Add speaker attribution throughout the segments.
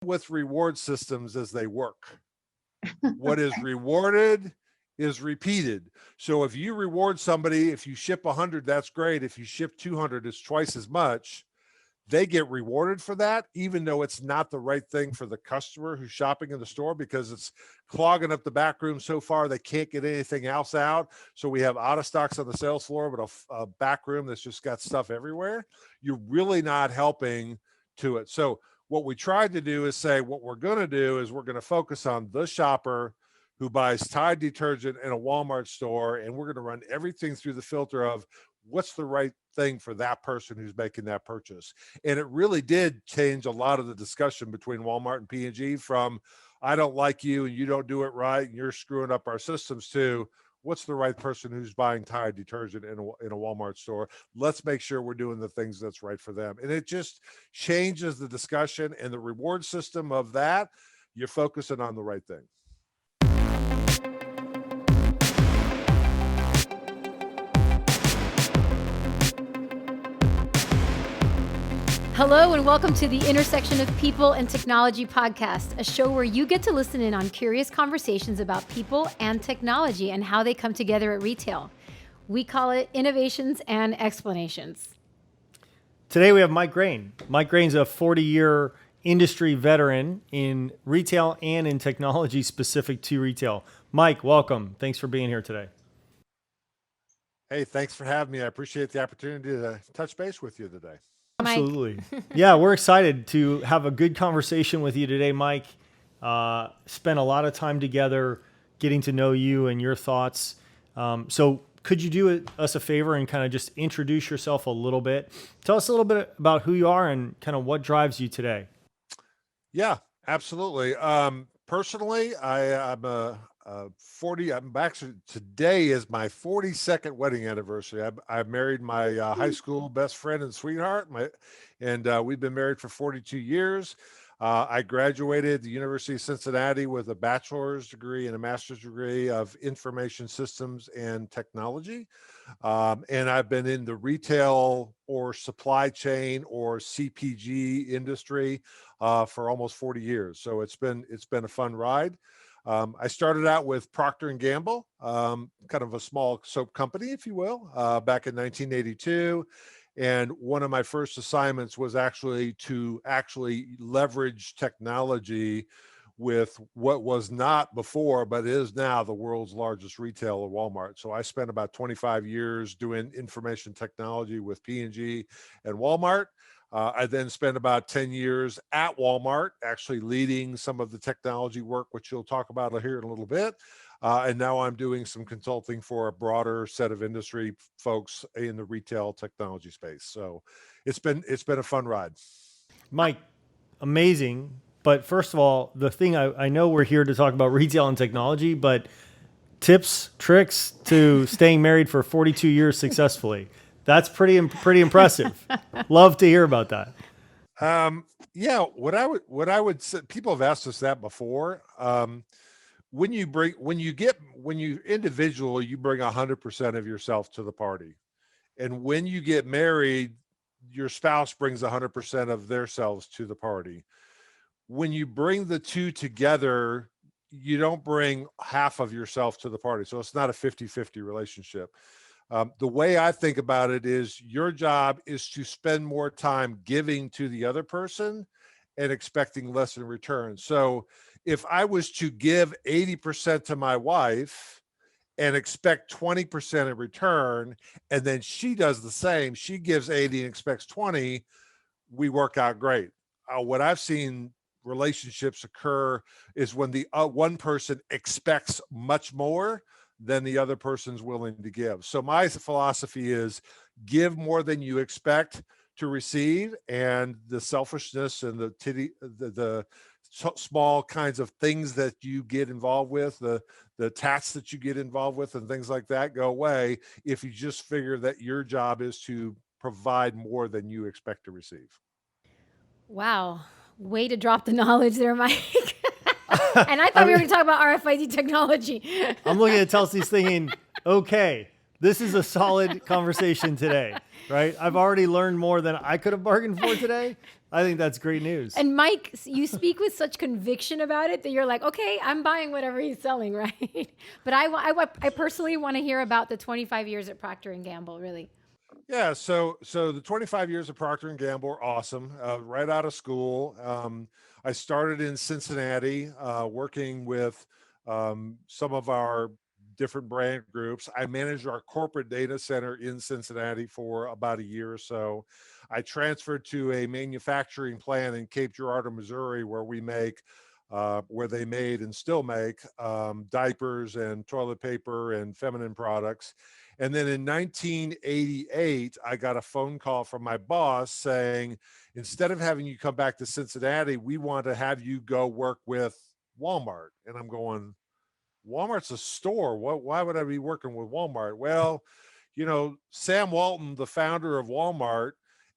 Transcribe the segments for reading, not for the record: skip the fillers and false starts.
Speaker 1: with reward systems is they work. What is rewarded is repeated. So if you reward somebody, if you ship 100, that's great. If you ship 200, it's twice as much. They get rewarded for that, even though it's not the right thing for the customer who's shopping in the store, because it's clogging up the back room so far they can't get anything else out. So we have out of stocks on the sales floor, but a back room that's just got stuff everywhere. You're really not helping to it. So what we tried to do is say, what we're going to do is we're going to focus on the shopper who buys Tide detergent in a Walmart store, and we're going to run everything through the filter of what's the right thing for that person who's making that purchase. And it really did change a lot of the discussion between Walmart and P&G from, I don't like you and you don't do it right and you're screwing up our systems, to what's the right person who's buying Tide detergent in a Walmart store. Let's make sure we're doing the things that's right for them. And it just changes the discussion and the reward system of that. You're focusing on the right thing.
Speaker 2: Hello and welcome to the Intersection of People and Technology podcast, a show where you get to listen in on curious conversations about people and technology and how they come together at retail. We call it Innovations and Explanations.
Speaker 3: Today we have Mike Graen. Mike Graen's a 40-year industry veteran in retail and in technology specific to retail. Mike, welcome. Thanks for being here today.
Speaker 1: Hey, thanks for having me. I appreciate the opportunity to touch base with you today.
Speaker 3: Absolutely. Yeah, we're excited to have a good conversation with you today, Mike. Spent a lot of time together getting to know you and your thoughts. So could you do us a favor and kind of just introduce yourself a little bit? Tell us a little bit about who you are and kind of what drives you today.
Speaker 1: Yeah, absolutely. Personally, I'm a 40. I'm actually, today is my 42nd wedding anniversary. I married my high school best friend and sweetheart, and we've been married for 42 years. I graduated the University of Cincinnati with a bachelor's degree and a master's degree of information systems and technology. And I've been in the retail or supply chain or CPG industry for almost 40 years. So it's been a fun ride. I started out with Procter and Gamble, kind of a small soap company, if you will, back in 1982. And one of my first assignments was actually to leverage technology with what was not before, but is now the world's largest retailer, Walmart. So I spent about 25 years doing information technology with P&G and Walmart. I then spent about 10 years at Walmart, actually leading some of the technology work, which you'll talk about here in a little bit. And now I'm doing some consulting for a broader set of industry folks in the retail technology space. So it's been a fun ride.
Speaker 3: Mike, amazing. But first of all, the thing I know we're here to talk about retail and technology, but tips, tricks to staying married for 42 years successfully. That's pretty impressive. Love to hear about that.
Speaker 1: Yeah, what I would say, people have asked us that before. When you individual, you bring 100% of yourself to the party. And when you get married, your spouse brings 100% of themselves to the party. When you bring the two together, you don't bring half of yourself to the party. So it's not a 50-50 relationship. The way I think about it is your job is to spend more time giving to the other person and expecting less in return. So if I was to give 80% to my wife and expect 20% in return, and then she does the same, she gives 80 and expects 20, we work out great. What I've seen relationships occur is when the one person expects much more than the other person's willing to give. So my philosophy is give more than you expect to receive, and the selfishness and the small kinds of things that you get involved with, the tats that you get involved with and things like that go away if you just figure that your job is to provide more than you expect to receive.
Speaker 2: Wow. Way to drop the knowledge there, Mike. And I thought we were going to talk about RFID technology.
Speaker 3: I'm looking at Telsey's thinking, okay, this is a solid conversation today, right? I've already learned more than I could have bargained for today. I think that's great news.
Speaker 2: And Mike, you speak with such conviction about it that you're like, okay, I'm buying whatever he's selling, right? But I personally want to hear about the 25 years at Procter and Gamble, really.
Speaker 1: Yeah, so the 25 years of Procter and Gamble are awesome. Right out of school, I started in Cincinnati, working with some of our different brand groups. I managed our corporate data center in Cincinnati for about a year or so. I transferred to a manufacturing plant in Cape Girardeau, Missouri, where they made and still make diapers and toilet paper and feminine products. And then in 1988, I got a phone call from my boss saying, instead of having you come back to Cincinnati, we want to have you go work with Walmart. And I'm going, Walmart's a store. Why would I be working with Walmart? Well, Sam Walton, the founder of Walmart,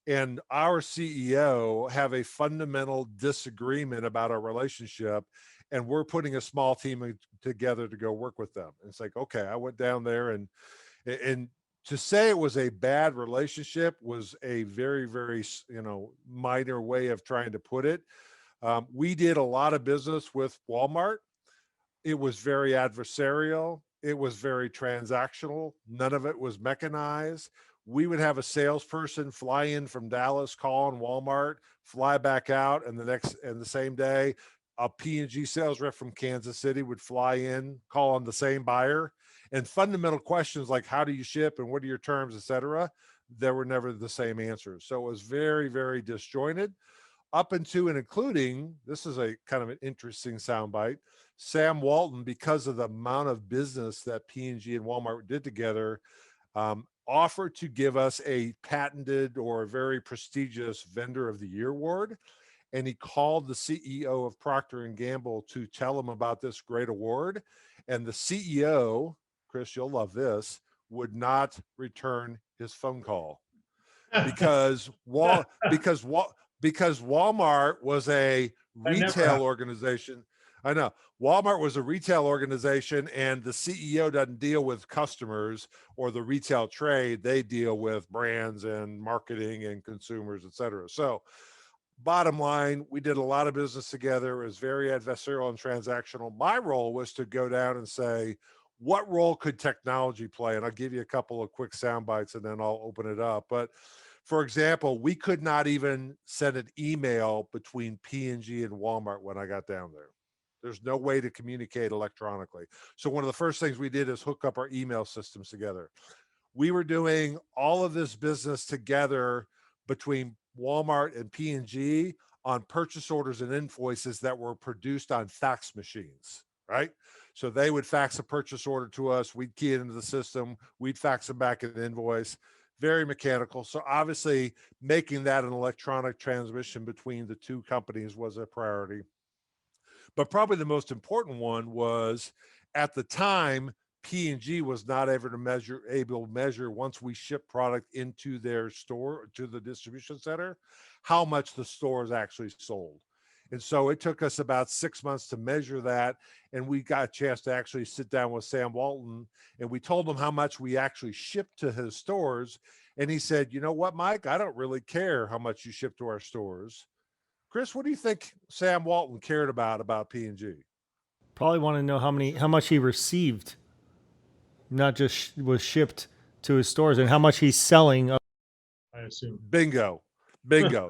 Speaker 1: and our CEO have a fundamental disagreement about our relationship. And we're putting a small team together to go work with them. And it's like, okay, I went down there and to say it was a bad relationship was a very, very, minor way of trying to put it. We did a lot of business with Walmart. It was very adversarial. It was very transactional. None of it was mechanized. We would have a salesperson fly in from Dallas, call on Walmart, fly back out, and the same day, a P&G sales rep from Kansas City would fly in, call on the same buyer, and fundamental questions like how do you ship and what are your terms, et cetera, there were never the same answers. So it was very, very disjointed up into and including, this is a kind of an interesting soundbite, Sam Walton, because of the amount of business that P&G and Walmart did together, offered to give us a patented or a very prestigious Vendor of the Year award. And he called the CEO of Procter and Gamble to tell him about this great award. And the CEO, Chris, you'll love this, would not return his phone call because Walmart was a retail organization. I know Walmart was a retail organization, and the CEO doesn't deal with customers or the retail trade. They deal with brands and marketing and consumers, et cetera. So bottom line, we did a lot of business together. It was very adversarial and transactional. My role was to go down and say, what role could technology play? And I'll give you a couple of quick sound bites and then I'll open it up. But for example, we could not even send an email between P&G and Walmart when I got down there. There's no way to communicate electronically. So one of the first things we did is hook up our email systems together. We were doing all of this business together between Walmart and P&G on purchase orders and invoices that were produced on fax machines, right? So they would fax a purchase order to us. We'd key it into the system. We'd fax them back an invoice. Very mechanical. So obviously making that an electronic transmission between the two companies was a priority. But probably the most important one was at the time, P&G was not able to measure once we ship product into their store, to the distribution center, how much the stores actually sold. And so it took us about 6 months to measure that. And we got a chance to actually sit down with Sam Walton and we told him how much we actually shipped to his stores. And he said, you know what, Mike, I don't really care how much you ship to our stores. Chris, what do you think Sam Walton cared about P&G?
Speaker 3: Probably want to know how much he received, not just was shipped to his stores, and how much he's selling. I assume.
Speaker 1: Bingo.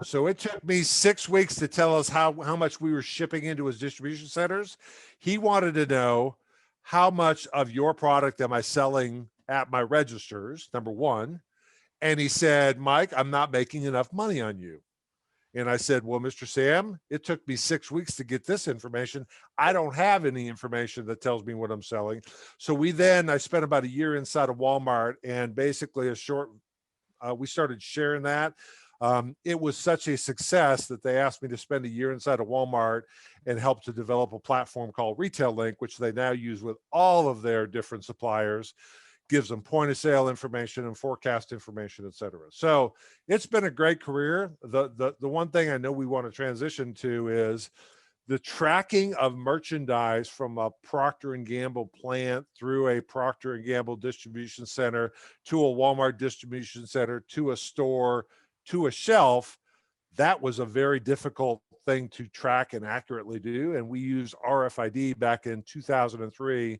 Speaker 1: So it took me 6 weeks to tell us how much we were shipping into his distribution centers. He wanted to know how much of your product am I selling at my registers, number one. And he said, Mike, I'm not making enough money on you. And I said, well, Mr. Sam, it took me 6 weeks to get this information. I don't have any information that tells me what I'm selling. So I spent about a year inside of Walmart, and basically we started sharing that. It was such a success that they asked me to spend a year inside of Walmart and help to develop a platform called Retail Link, which they now use with all of their different suppliers. Gives them point of sale information and forecast information, et cetera. So it's been a great career. The one thing I know we want to transition to is the tracking of merchandise from a Procter and Gamble plant through a Procter and Gamble distribution center to a Walmart distribution center to a store to a shelf. that was a very difficult thing to track and accurately do. And we used RFID back in 2003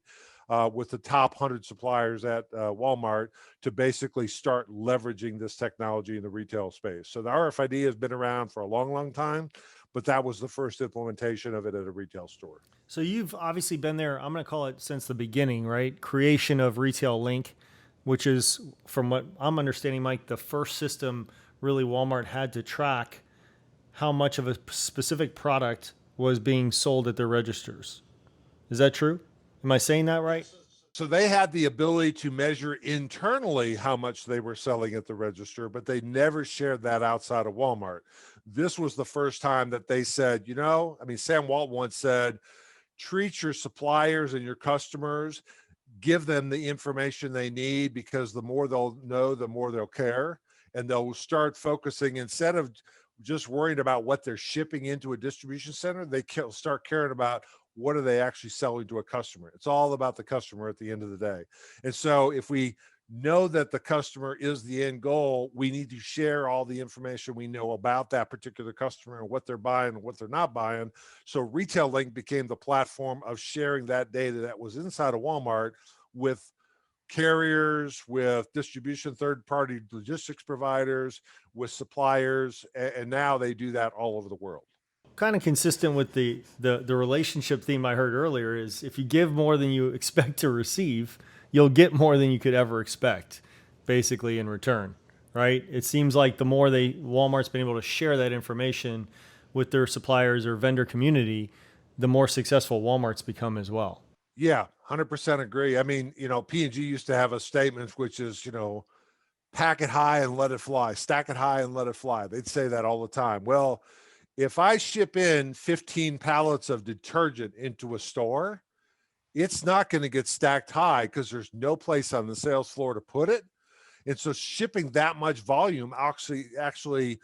Speaker 1: with the top 100 suppliers at Walmart to basically start leveraging this technology in the retail space. So the RFID has been around for a long, long time, but that was the first implementation of it at a retail store.
Speaker 3: So you've obviously been there, I'm going to call it since the beginning, right? Creation of Retail Link, which is, from what I'm understanding, Mike, the first system really Walmart had to track how much of a specific product was being sold at their registers. Is that true? Am I saying that right?
Speaker 1: So they had the ability to measure internally how much they were selling at the register, but they never shared that outside of Walmart. This was the first time that they said, Sam Walton once said, treat your suppliers and your customers, give them the information they need, because the more they'll know, the more they'll care. And they'll start focusing, instead of just worrying about what they're shipping into a distribution center, they start caring about what are they actually selling to a customer. It's all about the customer at the end of the day. And so if we know that the customer is the end goal, we need to share all the information we know about that particular customer and what they're buying and what they're not buying. So Retail Link became the platform of sharing that data that was inside of Walmart with carriers, with distribution, third-party logistics providers, with suppliers, and now they do that all over the world.
Speaker 3: Kind of consistent with the relationship theme I heard earlier is, if you give more than you expect to receive, you'll get more than you could ever expect, basically, in return, right? It seems like the more Walmart's been able to share that information with their suppliers or vendor community, the more successful Walmart's become as well.
Speaker 1: Yeah, 100% agree. I mean, P&G used to have a statement, which is, pack it high and let it fly, stack it high and let it fly. They'd say that all the time. Well, if I ship in 15 pallets of detergent into a store, it's not going to get stacked high because there's no place on the sales floor to put it. And so shipping that much volume actually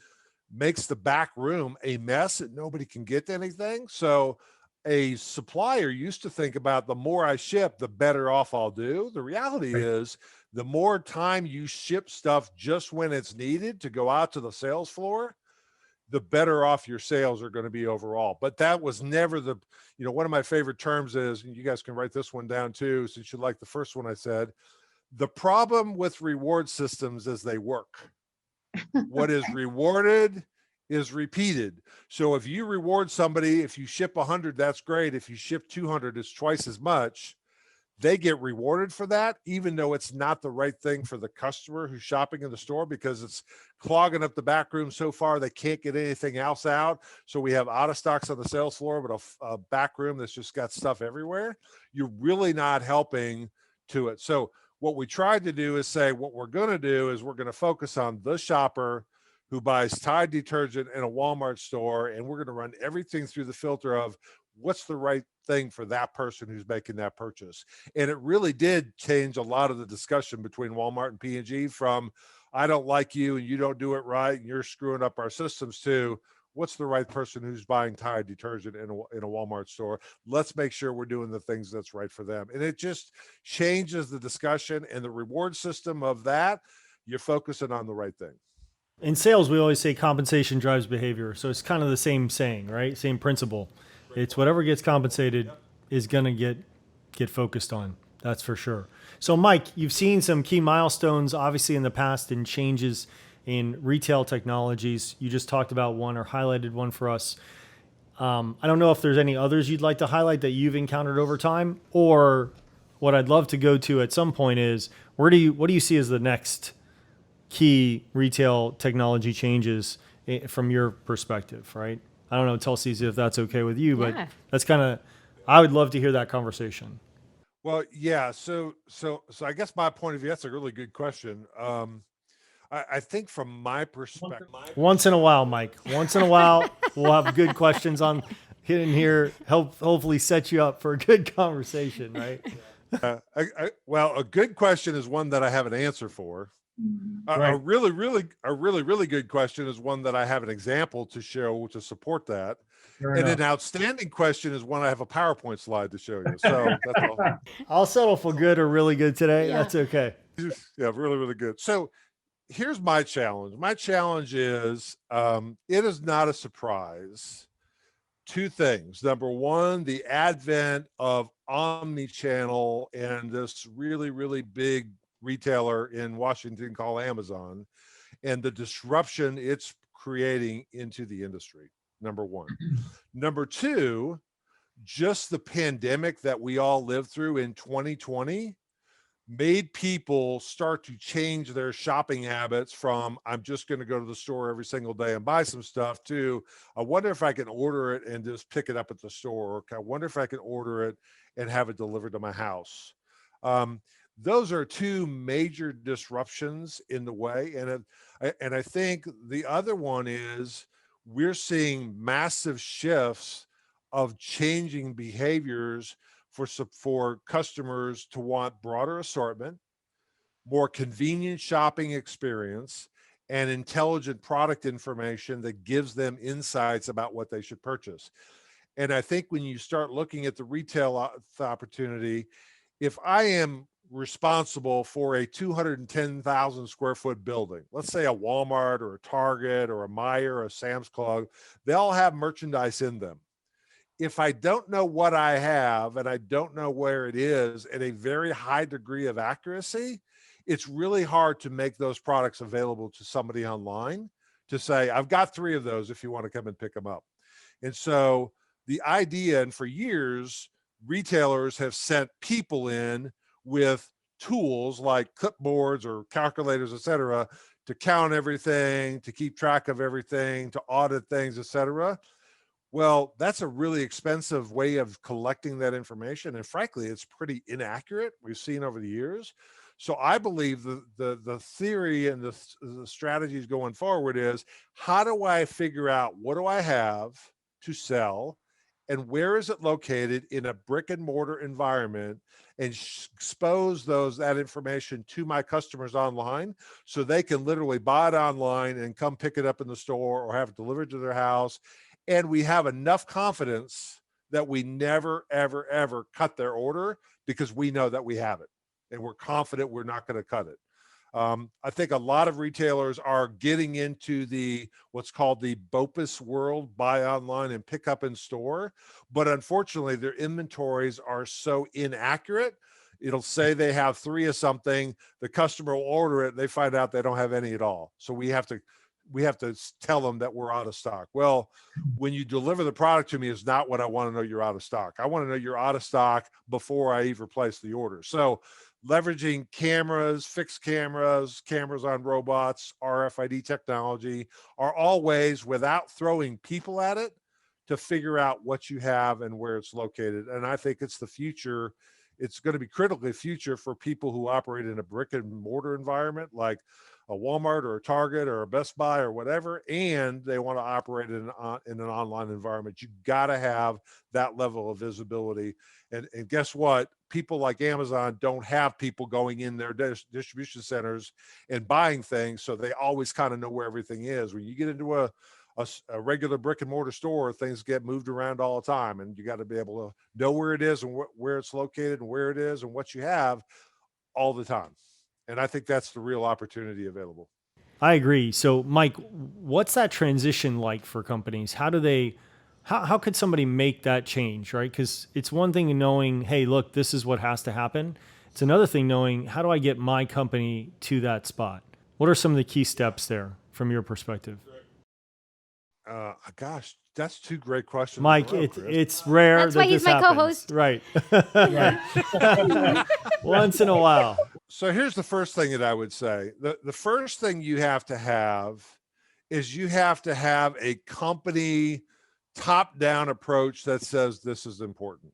Speaker 1: makes the back room a mess that nobody can get to anything. So a supplier used to think about, the more I ship, the better off I'll do. The reality is, the more time you ship stuff just when it's needed to go out to the sales floor, the better off your sales are going to be overall. But that was never one of my favorite terms is, and you guys can write this one down too, since you like the first one I said, the problem with reward systems is they work. What is rewarded is repeated. So if you reward somebody, if you ship 100, that's great. If you ship 200, it's twice as much. They get rewarded for that, even though it's not the right thing for the customer who's shopping in the store, because it's clogging up the back room so far they can't get anything else out. So we have out of stocks on the sales floor, but a back room that's just got stuff everywhere. You're really not helping to it. So what we tried to do is say, what we're going to do is we're going to focus on the shopper who buys Tide detergent in a Walmart store, and we're going to run everything through the filter of what's the right thing for that person who's making that purchase. And it really did change a lot of the discussion between Walmart and P&G from, I don't like you and you don't do it right and you're screwing up our systems, to what's the right person who's buying Tide detergent in a Walmart store. Let's make sure we're doing the things that's right for them. And it just changes the discussion and the reward system of that. You're focusing on the right thing.
Speaker 3: In sales, we always say compensation drives behavior. So it's kind of the same saying, right? Same principle. It's whatever gets compensated is going to get focused on. That's for sure. So Mike, you've seen some key milestones, obviously, in the past in changes in retail technologies. You just talked about one, or highlighted one for us. I don't know if there's any others you'd like to highlight that you've encountered over time, or what I'd love to go to at some point is, what do you see as the next key retail technology changes from your perspective, right? I don't know, Tulsi, if that's okay with you, but that's kind of, I would love to hear that conversation.
Speaker 1: Well, yeah. So I guess my point of view, that's a really good question. I think from my perspective,
Speaker 3: once in a while, Mike, once in a while, we'll have good questions on hidden here, hopefully set you up for a good conversation, right?
Speaker 1: Well, a good question is one that I have an answer for.
Speaker 3: Right.
Speaker 1: A really good question is one that I have an example to show to support that.
Speaker 3: Fair
Speaker 1: and
Speaker 3: enough.
Speaker 1: An outstanding question is one I have a PowerPoint slide to show you. So that's all.
Speaker 3: I'll settle for good or really good today.
Speaker 2: Yeah.
Speaker 3: That's okay.
Speaker 1: Yeah, really good. So here's my challenge. My challenge is it is not a surprise. Two things. Number one, the advent of omni-channel and this really, really big retailer in Washington called Amazon, and the disruption it's creating into the industry. Number one. Number two, just the pandemic that we all lived through in 2020 made people start to change their shopping habits from I'm just going to go to the store every single day and buy some stuff to I wonder if I can order it and just pick it up at the store, or I wonder if I can order it and have it delivered to my house. Um, those are two major disruptions in the way, and I think the other one is we're seeing massive shifts of changing behaviors for customers to want broader assortment, more convenient shopping experience, and intelligent product information that gives them insights about what they should purchase. And I think when you start looking at the retail opportunity, if I am responsible for a 210,000 square foot building, let's say a Walmart or a Target or a Meijer or a Sam's Club, they all have merchandise in them. If I don't know what I have and I don't know where it is at a very high degree of accuracy, it's really hard to make those products available to somebody online to say, I've got 3 of those if you want to come and pick them up. And so the idea, and for years, retailers have sent people in with tools like clipboards or calculators, et cetera, to count everything, to keep track of everything, to audit things, et cetera. Well, that's a really expensive way of collecting that information. And frankly, it's pretty inaccurate. We've seen over the years. So I believe the theory and the strategies going forward is how do I figure out what do I have to sell and where is it located in a brick and mortar environment, and expose that information to my customers online so they can literally buy it online and come pick it up in the store or have it delivered to their house. And we have enough confidence that we never, ever, ever cut their order because we know that we have it and we're confident we're not going to cut it. I think a lot of retailers are getting into what's called the BOPUS world, buy online and pick up in store. But unfortunately, their inventories are so inaccurate. It'll say they have 3 of something. The customer will order it. And they find out they don't have any at all. So we have to tell them that we're out of stock. Well, when you deliver the product to me is not what I want to know you're out of stock. I want to know you're out of stock before I even place the order. So leveraging cameras, fixed cameras, cameras on robots, RFID technology are all ways without throwing people at it to figure out what you have and where it's located. And I think it's the future. It's going to be critically future for people who operate in a brick and mortar environment like a Walmart or a Target or a Best Buy or whatever, and they want to operate in an online environment. You got to have that level of visibility. And guess what? People like Amazon don't have people going in their distribution centers and buying things, so they always kind of know where everything is. When you get into a regular brick and mortar store, things get moved around all the time, and you got to be able to know where it is and where it's located and where it is and what you have all the time. And I think that's the real opportunity available.
Speaker 3: I agree. So, Mike, what's that transition like for companies? How could somebody make that change, right? Because it's one thing knowing, hey, look, this is what has to happen. It's another thing knowing, how do I get my company to that spot? What are some of the key steps there from your perspective?
Speaker 1: Gosh, that's 2 great questions.
Speaker 3: Mike, it's rare.
Speaker 2: That's why he's my co-host.
Speaker 3: Right. Right. Once in a while.
Speaker 1: So here's the first thing that I would say. The first thing you have to have is you have to have a company top-down approach that says this is important.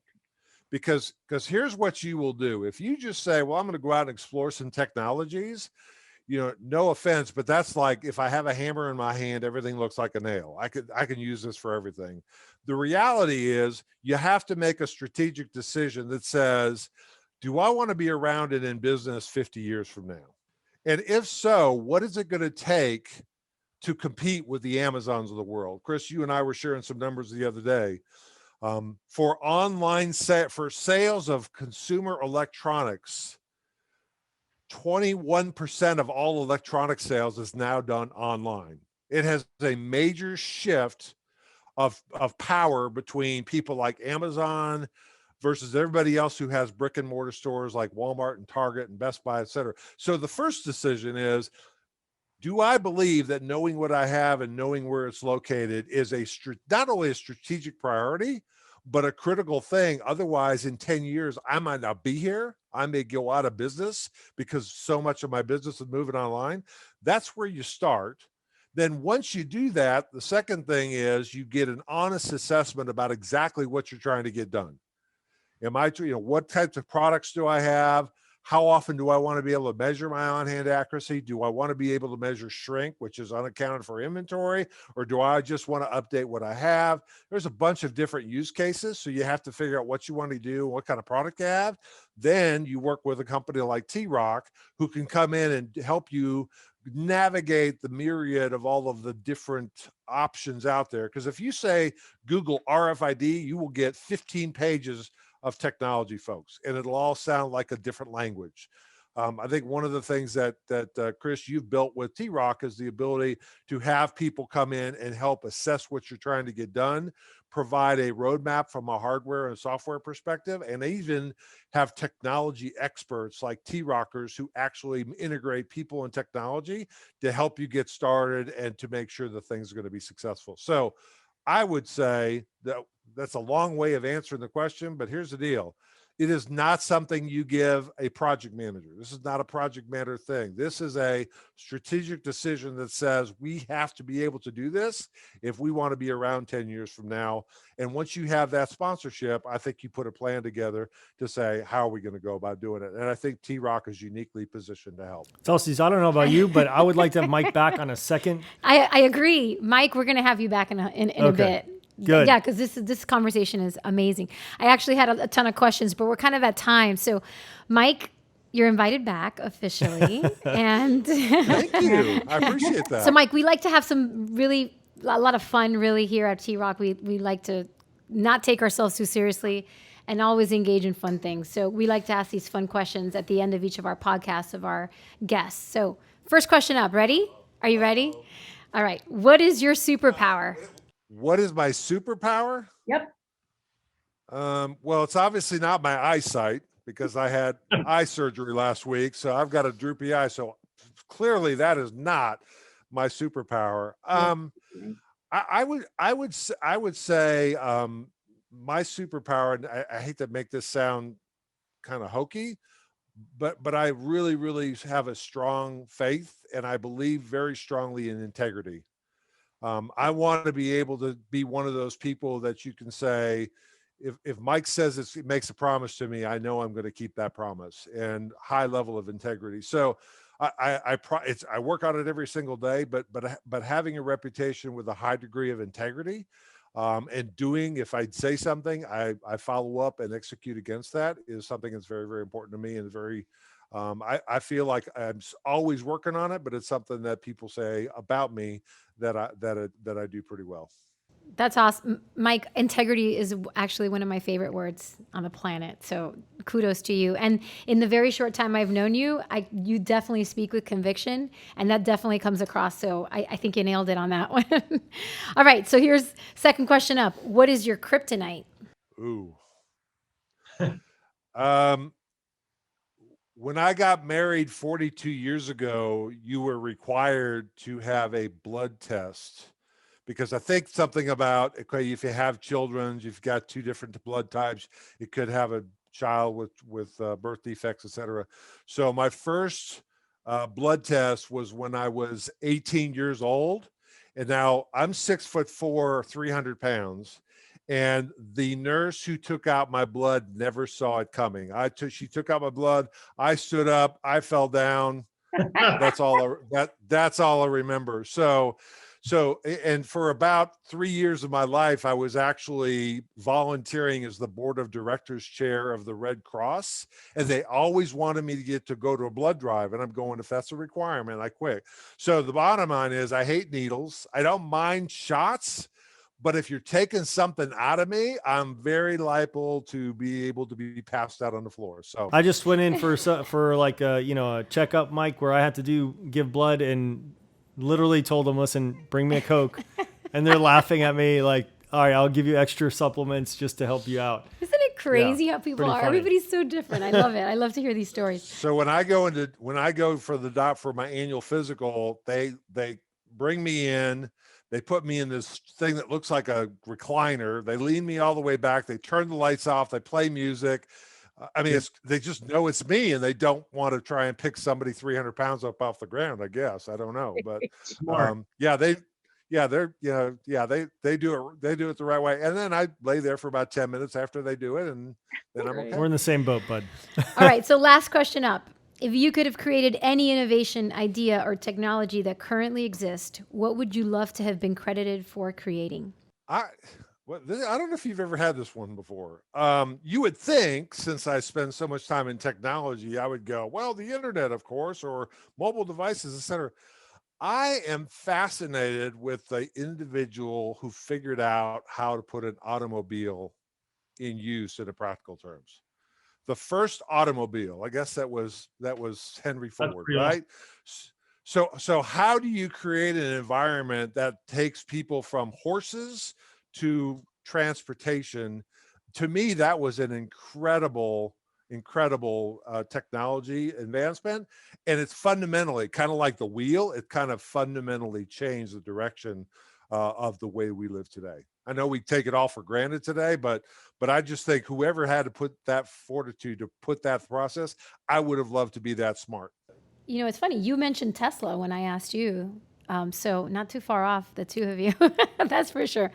Speaker 1: Because here's what you will do. If you just say, well, I'm going to go out and explore some technologies, no offense, but that's like if I have a hammer in my hand, everything looks like a nail. I can use this for everything. The reality is you have to make a strategic decision that says, do I want to be around and in business 50 years from now? And if so, what is it going to take to compete with the Amazons of the world? Chris, you and I were sharing some numbers the other day. For sales of consumer electronics, 21% of all electronic sales is now done online. It has a major shift of power between people like Amazon versus everybody else who has brick and mortar stores like Walmart and Target and Best Buy, et cetera. So the first decision is, do I believe that knowing what I have and knowing where it's located is not only a strategic priority, but a critical thing? Otherwise, in 10 years, I might not be here. I may go out of business because so much of my business is moving online. That's where you start. Then once you do that, the second thing is you get an honest assessment about exactly what you're trying to get done. What types of products do I have? How often do I want to be able to measure my on-hand accuracy? Do I want to be able to measure shrink, which is unaccounted for inventory? Or do I just want to update what I have? There's a bunch of different use cases. So you have to figure out what you want to do, what kind of product you have. Then you work with a company like T-ROC who can come in and help you navigate the myriad of all of the different options out there. Because if you say Google RFID, you will get 15 pages of technology folks, and it'll all sound like a different language. I think one of the things that Chris, you've built with T-ROC is the ability to have people come in and help assess what you're trying to get done, provide a roadmap from a hardware and software perspective, and even have technology experts like T-ROCers who actually integrate people and technology to help you get started and to make sure that things are going to be successful. So I would say that that's a long way of answering the question, but here's the deal. It is not something you give a project manager. This is not a project manager thing. This is a strategic decision that says we have to be able to do this if we want to be around 10 years from now. And once you have that sponsorship, I think you put a plan together to say, how are we going to go about doing it? And I think T-ROC is uniquely positioned to help.
Speaker 3: Tulsi, I don't know about you, but I would like to have Mike back on a second.
Speaker 2: I agree. Mike, we're going to have you back in a bit.
Speaker 3: Good.
Speaker 2: Yeah, because this conversation is amazing. I actually had a ton of questions, but we're kind of at time. So, Mike, you're invited back officially. And
Speaker 1: thank you. I appreciate that.
Speaker 2: So, Mike, we like to have a lot of fun really here at T-ROC. We like to not take ourselves too seriously and always engage in fun things. So we like to ask these fun questions at the end of each of our podcasts of our guests. So first question up. Ready? Are you ready? All right. What is your superpower?
Speaker 1: What is my superpower?
Speaker 2: Yep.
Speaker 1: Well, it's obviously not my eyesight because I had eye surgery last week. So I've got a droopy eye. So clearly that is not my superpower. I would say my superpower, and I hate to make this sound kind of hokey, but I really, really have a strong faith, and I believe very strongly in integrity. I want to be able to be one of those people that you can say, if Mike says it makes a promise to me, I know I'm going to keep that promise, and high level of integrity. So I work on it every single day, but having a reputation with a high degree of integrity, and if I say something, I follow up and execute against that is something that's very, very important to me, and very, I feel like I'm always working on it, but it's something that people say about me that I do pretty well.
Speaker 2: That's awesome. Mike, integrity is actually one of my favorite words on the planet. So kudos to you. And in the very short time I've known you, you definitely speak with conviction, and that definitely comes across. So I think you nailed it on that one. All right. So here's second question up. What is your kryptonite?
Speaker 1: Ooh. When I got married 42 years ago, you were required to have a blood test. Because I think something about, okay, if you have children, you've got two different blood types, it could have a child with birth defects, et cetera. So my first blood test was when I was 18 years old. And now I'm 6'4", 300 pounds. And the nurse who took out my blood never saw it coming. She took out my blood. I stood up, I fell down. That's all I remember. So, and for about 3 years of my life, I was actually volunteering as the board of directors chair of the Red Cross. And they always wanted me to go to a blood drive. And I'm going, if that's a requirement, I quit. So the bottom line is I hate needles. I don't mind shots, But if you're taking something out of me, I'm very liable to be able to be passed out on the floor. So
Speaker 3: I just went in for like a checkup, Mike, where I had to give blood, and literally told them, listen, bring me a Coke. And they're laughing at me like, all right, I'll give you extra supplements just to help you out.
Speaker 2: Isn't it crazy how people are?
Speaker 3: funny.
Speaker 2: Everybody's so different. I love it. I love to hear these stories.
Speaker 1: So when I go for the doc for my annual physical, they bring me in, they put me in this thing that looks like a recliner. They lean me all the way back. They turn the lights off. They play music. I mean, they just know it's me, and they don't want to try and pick somebody 300 pounds up off the ground. I guess I don't know, but they do it the right way. And then I lay there for about 10 minutes after they do it, and then I'm okay.
Speaker 3: We're in the same boat, bud.
Speaker 2: All right. So last question up. If you could have created any innovation, idea, or technology that currently exists, what would you love to have been credited for creating?
Speaker 1: I don't know if you've ever had this one before. You would think, since I spend so much time in technology, I would go, well, the internet, of course, or mobile devices, etc. I am fascinated with the individual who figured out how to put an automobile in use in practical terms. The first automobile, I guess that was Henry Ford, right? So how do you create an environment that takes people from horses to transportation? To me, that was an incredible technology advancement. And it's fundamentally kind of like the wheel. It kind of fundamentally changed the direction of the way we live today. I know we take it all for granted today, but I just think whoever had to put that fortitude to put that process, I would have loved to be that smart.
Speaker 2: You know, it's funny. You mentioned Tesla when I asked you. So not too far off, the two of you. That's for sure.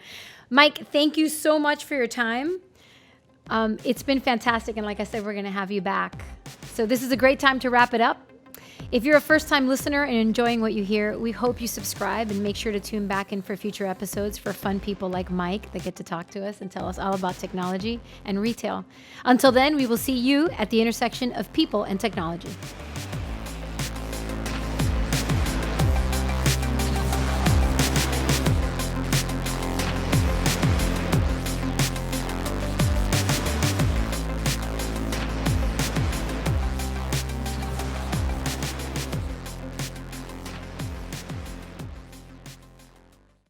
Speaker 2: Mike, thank you so much for your time. It's been fantastic. And like I said, we're going to have you back. So this is a great time to wrap it up. If you're a first-time listener and enjoying what you hear, we hope you subscribe and make sure to tune back in for future episodes for fun people like Mike that get to talk to us and tell us all about technology and retail. Until then, we will see you at the intersection of people and technology.